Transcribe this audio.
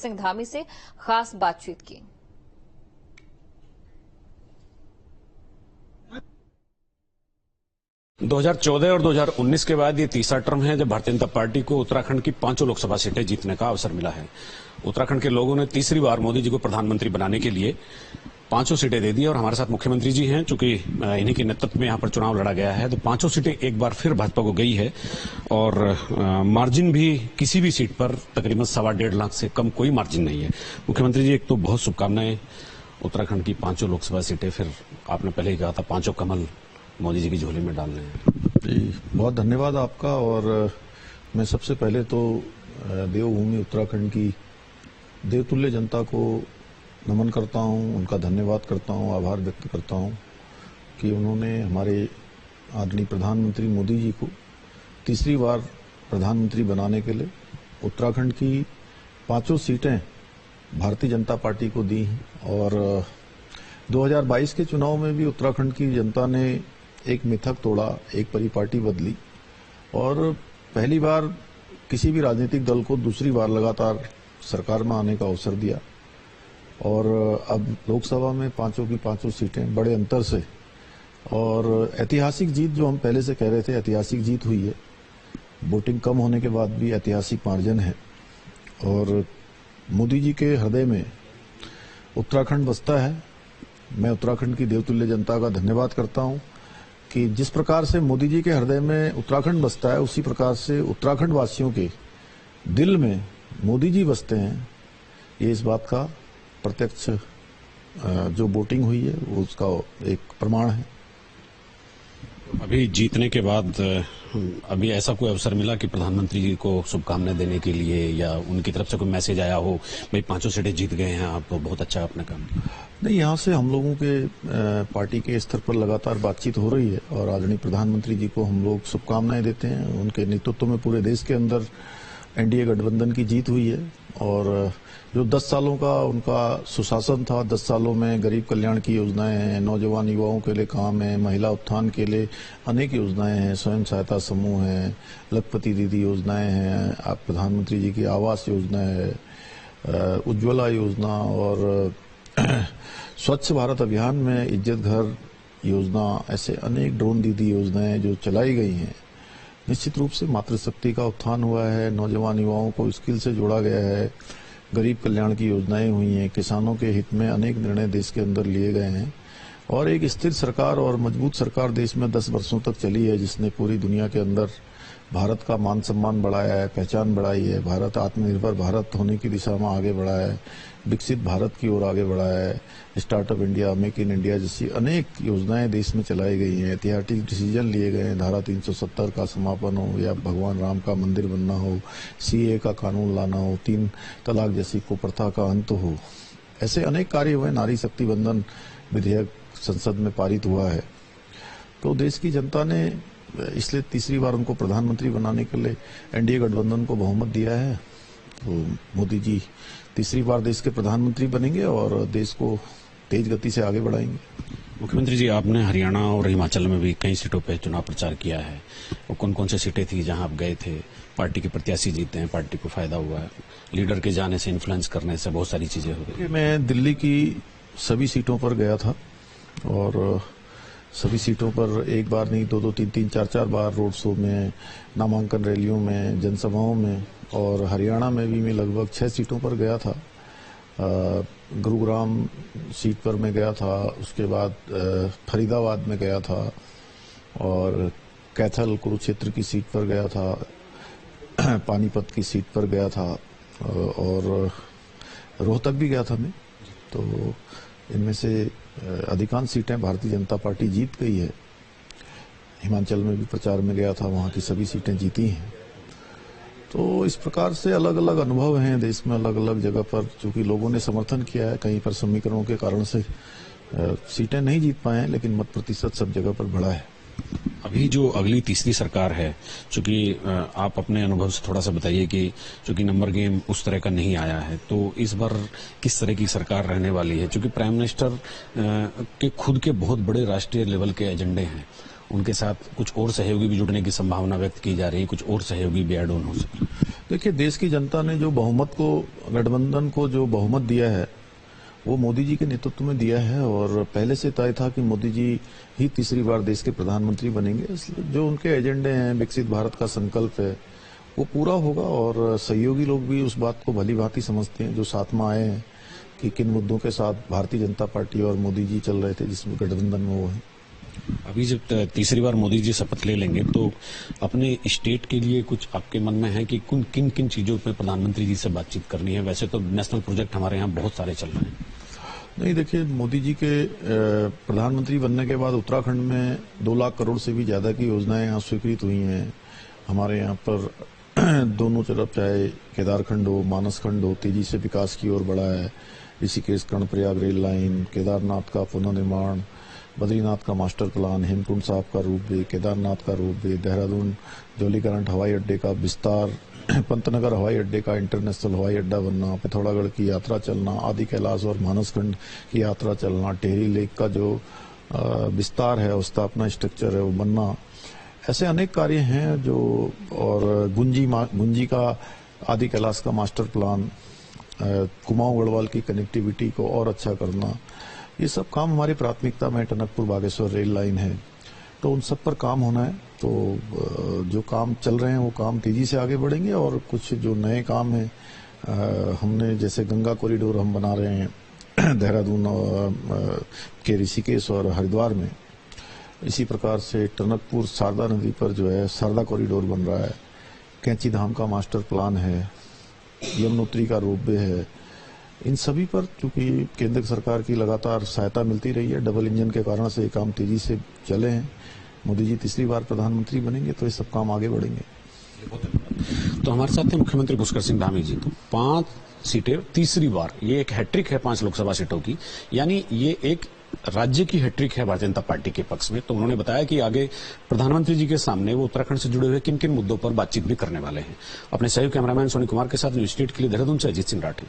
सिंह धामी से खास बातचीत की। – 2014 और 2019 के बाद ये तीसरा टर्म है जब भारतीय जनता पार्टी को उत्तराखंड की 5 लोकसभा सीटें जीतने का अवसर मिला है। उत्तराखंड के लोगों ने तीसरी बार मोदी जी को प्रधानमंत्री बनाने के लिए 5 सीटें दे दी और हमारे साथ मुख्यमंत्री जी हैं, चूंकि इन्हीं के नेतृत्व में यहां पर चुनाव लड़ा गया है, तो 5 सीटें एक बार फिर भाजपा को गई है और मार्जिन भी किसी भी सीट पर तकरीबन 1.25 लाख से कम कोई मार्जिन नहीं है। मुख्यमंत्री जी, एक तो बहुत शुभकामनाएं, उत्तराखंड की 5 लोकसभा सीटें, फिर आपने पहले ही कहा था 5 कमल मोदी जी की झोली में डालने हैं। जी, बहुत धन्यवाद आपका। और मैं सबसे पहले तो देवभूमि उत्तराखंड की देवतुल्य जनता को नमन करता हूं, उनका धन्यवाद करता हूं, आभार व्यक्त करता हूं कि उन्होंने हमारे आदरणीय प्रधानमंत्री मोदी जी को तीसरी बार प्रधानमंत्री बनाने के लिए उत्तराखंड की 5 सीटें भारतीय जनता पार्टी को दी हैं। और 2022 के चुनाव में भी उत्तराखंड की जनता ने एक मिथक तोड़ा, एक परिपाटी बदली और पहली बार किसी भी राजनीतिक दल को दूसरी बार लगातार सरकार में आने का अवसर दिया और अब लोकसभा में 5 की 5 सीटें बड़े अंतर से, और ऐतिहासिक जीत जो हम पहले से कह रहे थे, ऐतिहासिक जीत हुई है। वोटिंग कम होने के बाद भी ऐतिहासिक मार्जिन है और मोदी जी के हृदय में उत्तराखंड बसता है। मैं उत्तराखंड की देवतुल्य जनता का धन्यवाद करता हूं कि जिस प्रकार से मोदी जी के हृदय में उत्तराखंड बसता है, उसी प्रकार से उत्तराखंड वासियों के दिल में मोदी जी बसते हैं। ये इस बात का प्रत्यक्ष जो वोटिंग हुई है वो उसका एक प्रमाण है। अभी जीतने के बाद अभी ऐसा कोई अवसर मिला कि प्रधानमंत्री जी को शुभकामनाएं देने के लिए या उनकी तरफ से कोई मैसेज आया हो, भाई 5 सीटें जीत गए हैं आप, तो बहुत अच्छा आपने काम किया? नहीं, यहाँ से हम लोगों के पार्टी के स्तर पर लगातार बातचीत हो रही है और आदरणीय प्रधानमंत्री जी को हम लोग शुभकामनाएं देते हैं। उनके नेतृत्व में पूरे देश के अंदर एनडीए गठबंधन की जीत हुई है और जो 10 सालों का उनका सुशासन था, 10 सालों में गरीब कल्याण की योजनाएं हैं, नौजवान युवाओं के लिए काम है, महिला उत्थान के लिए अनेक योजनाएं हैं, स्वयं सहायता समूह हैं, लखपति दीदी योजनाएं हैं, आप प्रधानमंत्री जी की आवास योजना है, उज्ज्वला योजना और स्वच्छ भारत अभियान में इज्जत घर योजना, ऐसे अनेक ड्रोन दीदी योजनाएं जो चलाई गई हैं। निश्चित रूप से मातृशक्ति का उत्थान हुआ है, नौजवान युवाओं को स्किल से जोड़ा गया है, गरीब कल्याण की योजनाएं हुई हैं, किसानों के हित में अनेक निर्णय देश के अंदर लिए गए हैं और एक स्थिर सरकार और मजबूत सरकार देश में 10 वर्षों तक चली है, जिसने पूरी दुनिया के अंदर भारत का मान सम्मान बढ़ाया है, पहचान बढ़ाई है, भारत आत्मनिर्भर भारत होने की दिशा में आगे बढ़ा है, विकसित भारत की ओर आगे बढ़ा है, startup India, make in India जैसी अनेक योजनाएं देश में चलाई गई हैं, ऐतिहासिक डिसीजन लिए गए हैं, धारा 370 का समापन हो या भगवान राम का मंदिर बनना हो, सीए का कानून लाना हो, 3 तलाक जैसी कुप्रथा का अंत हो, ऐसे अनेक कार्य हुए। नारी शक्ति बंधन विधेयक संसद में पारित हुआ है। तो देश की जनता ने इसलिए तीसरी बार उनको प्रधानमंत्री बनाने के लिए एनडीए गठबंधन को बहुमत दिया है। तो मोदी जी तीसरी बार देश के प्रधानमंत्री बनेंगे और देश को तेज गति से आगे बढ़ाएंगे। मुख्यमंत्री जी, आपने हरियाणा और हिमाचल में भी कई सीटों पे चुनाव प्रचार किया है, वो कौन कौन सी सीटें थी जहां आप गए थे? पार्टी के प्रत्याशी जीते हैं, पार्टी को फायदा हुआ है, लीडर के जाने से, इन्फ्लुएंस करने से बहुत सारी चीजें हो गई। मैं दिल्ली की सभी सीटों पर गया था और सभी सीटों पर एक बार नहीं 2-2, 3-3, 4-4 बार रोड शो में, नामांकन रैलियों में, जनसभाओं में, और हरियाणा में भी मैं लगभग 6 सीटों पर गया था। गुरुग्राम सीट पर मैं गया था, उसके बाद फरीदाबाद में गया था और कैथल कुरुक्षेत्र की सीट पर गया था, पानीपत की सीट पर गया था और रोहतक भी गया था मैं। तो इनमें से अधिकांश सीटें भारतीय जनता पार्टी जीत गई है। हिमाचल में भी प्रचार में गया था, वहां की सभी सीटें जीती हैं। तो इस प्रकार से अलग अलग अनुभव हैं देश में, अलग अलग जगह पर, चूंकि लोगों ने समर्थन किया है, कहीं पर समीकरणों के कारण से सीटें नहीं जीत पाए हैं, लेकिन मत प्रतिशत सब जगह पर बढ़ा है। अभी जो अगली तीसरी सरकार है, चूंकि आप अपने अनुभव से थोड़ा सा बताइए कि चूंकि नंबर गेम उस तरह का नहीं आया है, तो इस बार किस तरह की सरकार रहने वाली है? चूंकि प्राइम मिनिस्टर के खुद के बहुत बड़े राष्ट्रीय लेवल के एजेंडे हैं उनके साथ कुछ और सहयोगी भी जुड़ने की संभावना व्यक्त की जा रही है, कुछ और सहयोगी भी ऐड ऑन हो सकते। देखिए, देश की जनता ने जो बहुमत को, गठबंधन को जो बहुमत दिया है वो मोदी जी के नेतृत्व में दिया है, और पहले से तय था कि मोदी जी ही तीसरी बार देश के प्रधानमंत्री बनेंगे। इसलिए जो उनके एजेंडे हैं, विकसित भारत का संकल्प है, वो पूरा होगा। और सहयोगी लोग भी उस बात को भली भांति समझते हैं जो साथ में आए हैं कि किन मुद्दों के साथ भारतीय जनता पार्टी और मोदी जी चल रहे थे, जिसमें गठबंधन में वो है। अभी जब तीसरी बार मोदी जी शपथ ले लेंगे तो अपने स्टेट के लिए कुछ आपके मन में है कि किन किन चीजों पे प्रधानमंत्री जी से बातचीत करनी है? वैसे तो नेशनल प्रोजेक्ट हमारे यहाँ बहुत सारे चल रहे हैं। नहीं, देखिए, मोदी जी के प्रधानमंत्री बनने के बाद उत्तराखंड में 2 लाख करोड़ से भी ज्यादा की योजनाएं यहाँ स्वीकृत हुई हैं। हमारे यहाँ पर दोनों तरफ, चाहे केदारखंड हो, मानसखंड हो, तेजी से विकास की ओर बढ़ा है। ऋषिकेश कर्णप्रयाग रेल लाइन, केदारनाथ का पुनर्निर्माण, बद्रीनाथ का मास्टर प्लान, हेमकुंड साहब का रोपवे, केदारनाथ का रोपवे, देहरादून जौलीग्रांट हवाई अड्डे का विस्तार, पंतनगर हवाई अड्डे का इंटरनेशनल हवाई अड्डा बनना, पिथौरागढ़ की यात्रा चलना, आदि कैलाश और मानसखंड की यात्रा चलना, टेहरी लेक का जो विस्तार है, उसका अपना स्ट्रक्चर है वो बनना, ऐसे अनेक कार्य हैं जो। और गुंजी का आदि कैलाश का मास्टर प्लान, कुमाऊं गढ़वाल की कनेक्टिविटी को और अच्छा करना, ये सब काम हमारी प्राथमिकता में। टनकपुर बागेश्वर रेल लाइन है, तो उन सब पर काम होना है। तो जो काम चल रहे हैं वो काम तेजी से आगे बढ़ेंगे, और कुछ जो नए काम हैं हमने, जैसे गंगा कॉरिडोर हम बना रहे हैं देहरादून के ऋषिकेश और हरिद्वार में, इसी प्रकार से टनकपुर शारदा नदी पर जो है शारदा कॉरिडोर बन रहा है, कैंची धाम का मास्टर प्लान है, यमुनोत्री का रोपवे है। इन सभी पर चूंकि केंद्र सरकार की लगातार सहायता मिलती रही है, डबल इंजन के कारण से ये काम तेजी से चले हैं। मोदी जी तीसरी बार प्रधानमंत्री बनेंगे तो ये सब काम आगे बढ़ेंगे। तो हमारे साथ हैं मुख्यमंत्री पुष्कर सिंह धामी जी। तो 5 सीटें तीसरी बार, ये एक हैट्रिक है 5 लोकसभा सीटों की, यानी ये एक राज्य की हैट्रिक है भारतीय जनता पार्टी के पक्ष में। तो उन्होंने बताया कि आगे प्रधानमंत्री जी के सामने वो उत्तराखंड से जुड़े हुए किन किन मुद्दों पर बातचीत भी करने वाले हैं। अपने सहयोगी कैमरामैन सोनी कुमार के साथ न्यूज स्टेट के लिए देहरादून से अजीत सिंह राठी।